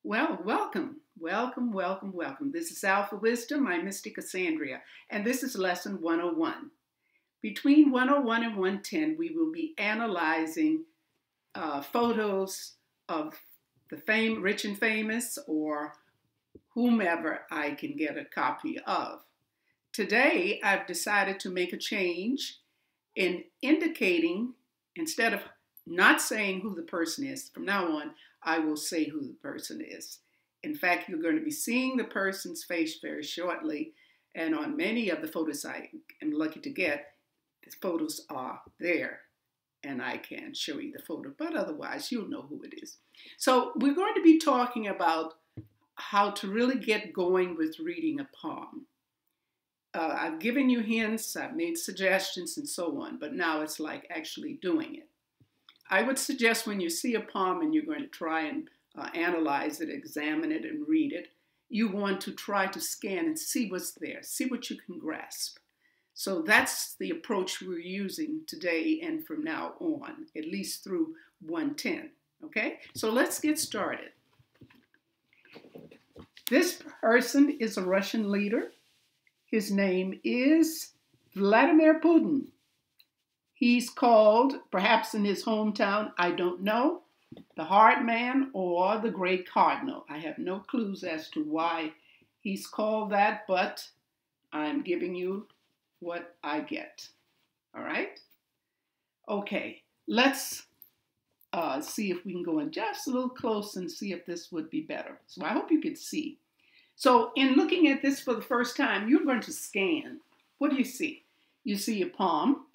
Well, welcome. This is Alphawisdom, my Mystic Cassandria, and this is lesson 101. Between 101 and 110, we will be analyzing photos of the rich and famous, or whomever I can get a copy of. Today, I've decided to make a change in indicating, instead of not saying who the person is, from now on, I will say who the person is. In fact, you're going to be seeing the person's face very shortly, and on many of the photos I am lucky to get, the photos are there, and I can show you the photo, but otherwise you'll know who it is. So we're going to be talking about how to really get going with reading a palm. I've given you hints, I've made suggestions, and so on, but now it's like actually doing it. I would suggest when you see a palm and you're going to try and analyze it, examine it, and read it, you want to try to scan and see what's there, see what you can grasp. So that's the approach we're using today and from now on, at least through 110, okay? So let's get started. This person is a Russian leader. His name is Vladimir Putin. He's called, perhaps in his hometown, I don't know, the Hard Man or the Great Cardinal. I have no clues as to why he's called that, but I'm giving you what I get. All right? Okay, let's see if we can go in just a little close and see if this would be better. So I hope you can see. So in looking at this for the first time, you're going to scan. What do you see? You see a palm.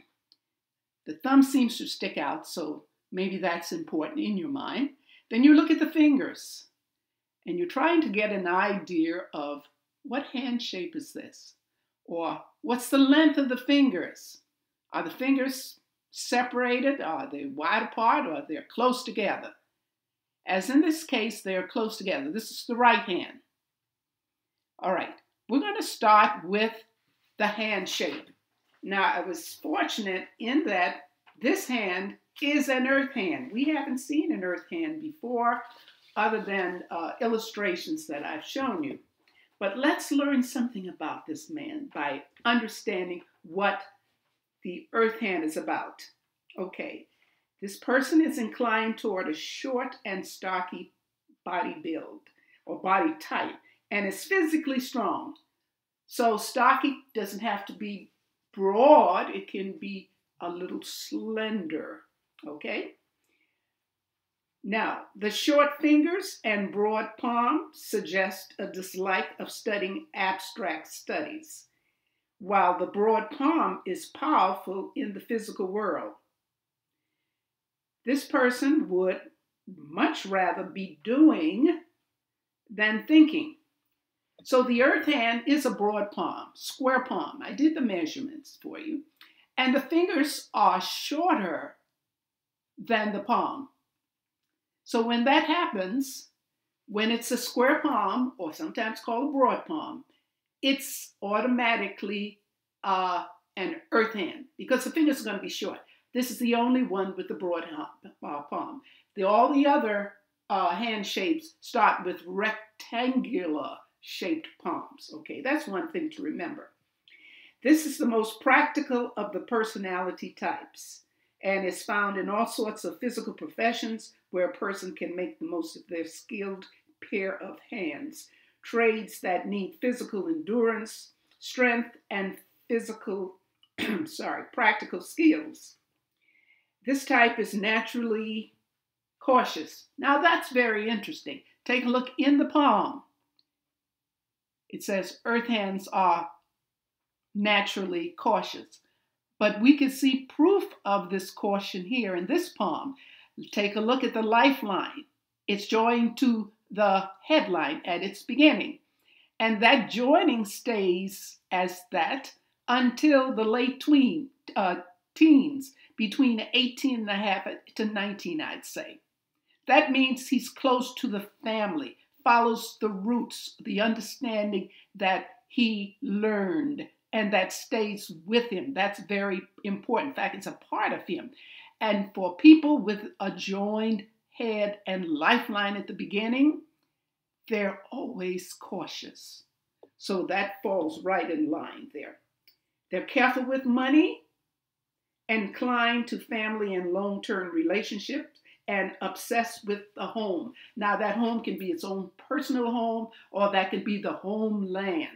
The thumb seems to stick out, so maybe that's important in your mind. Then you look at the fingers, and you're trying to get an idea of what hand shape is this? Or what's the length of the fingers? Are the fingers separated? Are they wide apart? Or are they close together? As in this case, they're close together. This is the right hand. All right, we're going to start with the hand shape. Now, I was fortunate in that this hand is an earth hand. We haven't seen an earth hand before, other than illustrations that I've shown you. But let's learn something about this man by understanding what the earth hand is about. Okay, this person is inclined toward a short and stocky body build, or body type, and is physically strong. So stocky doesn't have to be broad, it can be a little slender, okay? Now, the short fingers and broad palm suggest a dislike of studying abstract studies, while the broad palm is powerful in the physical world. This person would much rather be doing than thinking. So the earth hand is a broad palm, square palm. I did the measurements for you. And the fingers are shorter than the palm. So when that happens, when it's a square palm, or sometimes called a broad palm, it's automatically an earth hand, because the fingers are going to be short. This is the only one with the broad palm. All the other hand shapes start with rectangular shaped palms. Okay, that's one thing to remember. This is the most practical of the personality types and is found in all sorts of physical professions where a person can make the most of their skilled pair of hands. Trades that need physical endurance, strength, and practical skills. This type is naturally cautious. Now that's very interesting. Take a look in the palm. It says earth hands are naturally cautious. But we can see proof of this caution here in this palm. Take a look at the lifeline. It's joined to the headline at its beginning. And that joining stays as that until the late teens, between 18 and a half to 19, I'd say. That means he's close to the family, follows the roots, the understanding that he learned and that stays with him. That's very important. In fact, it's a part of him. And for people with a joined head and lifeline at the beginning, they're always cautious. So that falls right in line there. They're careful with money, inclined to family and long-term relationships, and obsessed with the home. Now, that home can be its own personal home, or that could be the homeland.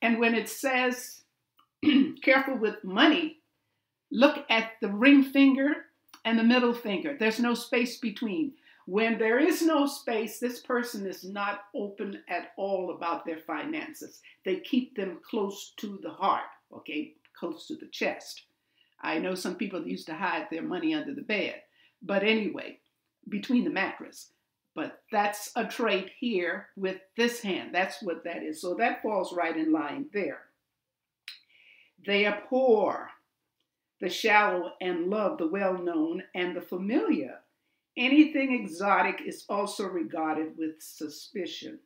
And when it says careful with money, look at the ring finger and the middle finger. There's no space between. When there is no space, this person is not open at all about their finances. They keep them close to the heart, okay, close to the chest. I know some people used to hide their money under the bed, but anyway, between the mattress. But that's a trait here with this hand. That's what that is. So that falls right in line there. They abhor the shallow and love the well-known and the familiar. Anything exotic is also regarded with suspicion.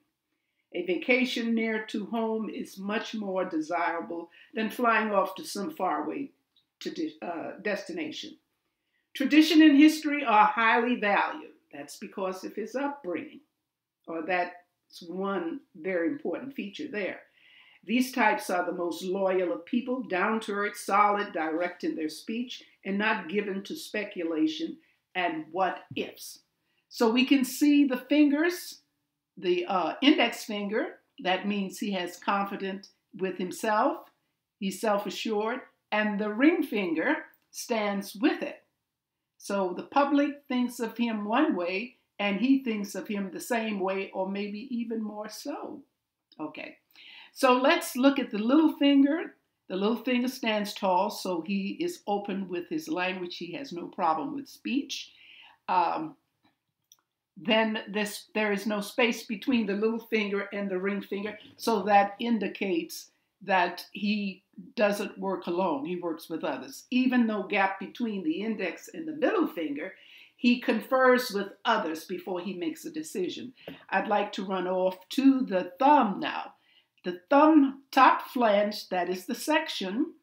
A vacation near to home is much more desirable than flying off to some faraway destination. Tradition and history are highly valued. That's because of his upbringing, or that's one very important feature there. These types are the most loyal of people, down to earth, solid, direct in their speech, and not given to speculation and what ifs. So we can see the fingers, the index finger, that means he has confidence with himself, he's self-assured, and the ring finger stands with it. So the public thinks of him one way, and he thinks of him the same way, or maybe even more so. Okay, so let's look at the little finger. The little finger stands tall, so he is open with his language. He has no problem with speech. Then there is no space between the little finger and the ring finger, so that indicates that he doesn't work alone. He works with others. Even no gap between the index and the middle finger, he confers with others before he makes a decision. I'd like to run off to the thumb now. The thumb top flange, that is the section,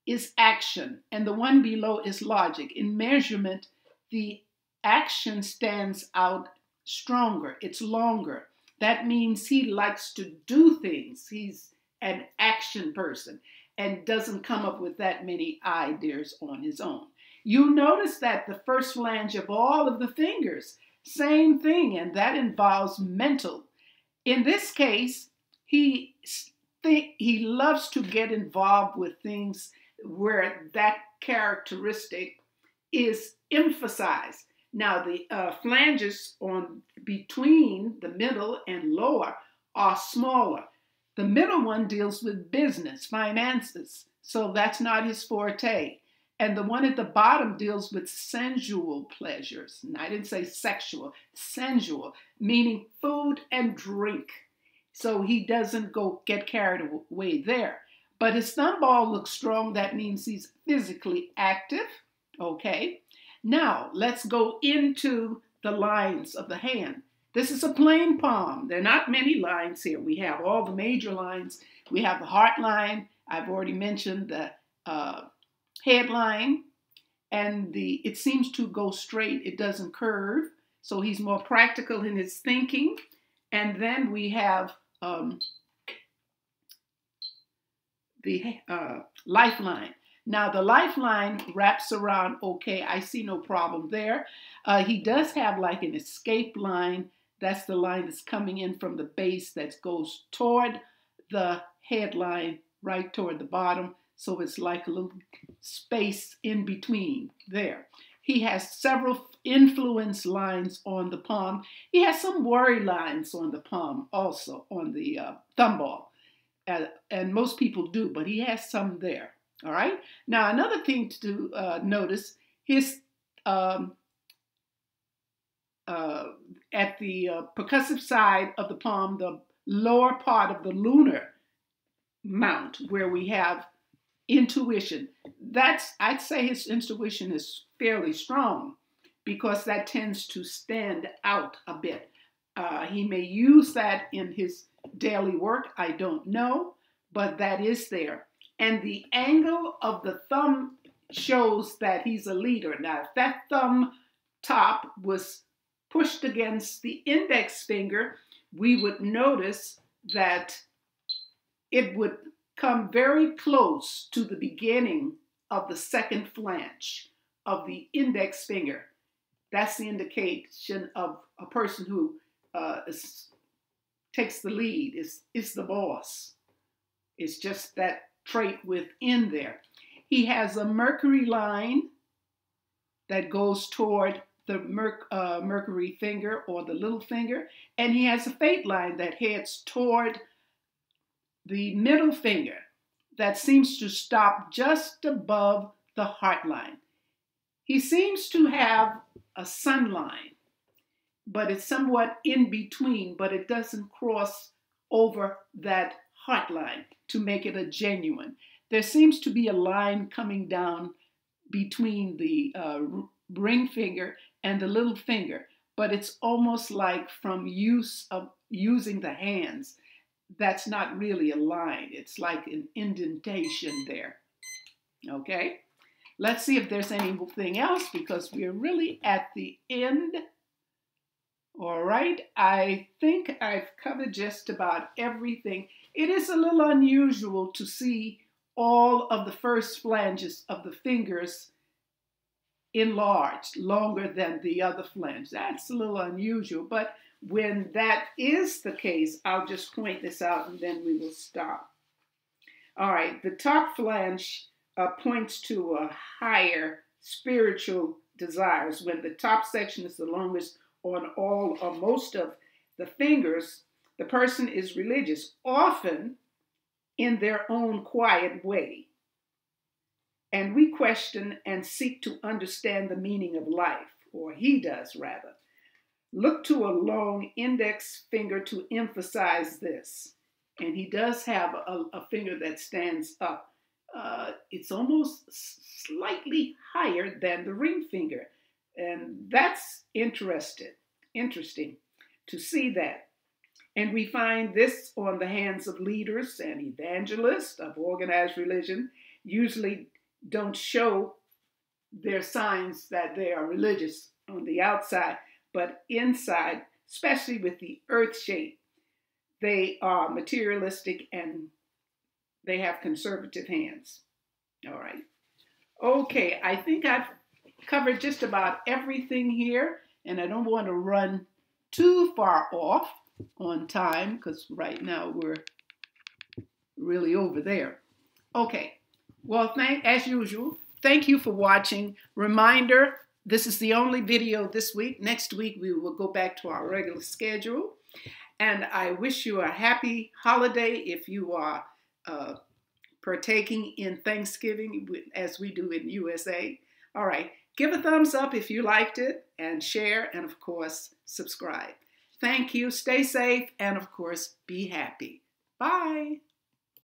is action, and the one below is logic. In measurement, the action stands out stronger. It's longer. That means he likes to do things. He's an action person and doesn't come up with that many ideas on his own. You'll notice that the first flange of all of the fingers, same thing, and that involves mental. In this case, he loves to get involved with things where that characteristic is emphasized. Now, the flanges on between the middle and lower are smaller. The middle one deals with business, finances, so that's not his forte. And the one at the bottom deals with sensual pleasures. And I didn't say sexual, sensual, meaning food and drink. So he doesn't get carried away there. But his thumb ball looks strong. That means he's physically active. Okay. Now, let's go into the lines of the hand. This is a plain palm. There are not many lines here. We have all the major lines. We have the heart line. I've already mentioned the head line. And it seems to go straight. It doesn't curve. So he's more practical in his thinking. And then we have the lifeline. Now, the lifeline wraps around okay. I see no problem there. He does have like an escape line. That's the line that's coming in from the base that goes toward the headline, right toward the bottom. So it's like a little space in between there. He has several influence lines on the palm. He has some worry lines on the palm also, on the thumb ball. And most people do, but he has some there. All right. Now, another thing to notice, his at the percussive side of the palm, the lower part of the lunar mount, where we have intuition. I'd say his intuition is fairly strong because that tends to stand out a bit. He may use that in his daily work. I don't know, but that is there. And the angle of the thumb shows that he's a leader. Now, if that thumb top was pushed against the index finger, we would notice that it would come very close to the beginning of the second flange of the index finger. That's the indication of a person who takes the lead, is the boss. It's just that trait within there. He has a Mercury line that goes toward the Mercury finger or the little finger, and he has a fate line that heads toward the middle finger that seems to stop just above the heart line. He seems to have a sun line, but it's somewhat in between, but it doesn't cross over that heart line to make it a genuine. There seems to be a line coming down between the ring finger and the little finger, but it's almost like from using the hands. That's not really a line. It's like an indentation there. Okay? Let's see if there's anything else, because we're really at the end. All right, I think I've covered just about everything. It is a little unusual to see all of the first flanges of the fingers enlarged, longer than the other flange. That's a little unusual, but when that is the case, I'll just point this out and then we will stop. All right, the top flange points to a higher spiritual desires. When the top section is the longest on all or most of the fingers, the person is religious, often in their own quiet way. And we question and seek to understand the meaning of life, or he does rather. Look to a long index finger to emphasize this. And he does have a finger that stands up. It's almost slightly higher than the ring finger. And that's interesting to see that. And we find this on the hands of leaders and evangelists of organized religion. Usually don't show their signs that they are religious on the outside, but inside, especially with the earth shape, they are materialistic and they have conservative hands. All right. Okay, I think I've covered just about everything here, and I don't want to run too far off on time because right now we're really over there. Okay. Well, as usual, thank you for watching. Reminder, this is the only video this week. Next week, we will go back to our regular schedule. And I wish you a happy holiday if you are partaking in Thanksgiving as we do in USA. All right. Give a thumbs up if you liked it, and share, and of course, subscribe. Thank you. Stay safe, and of course, be happy. Bye.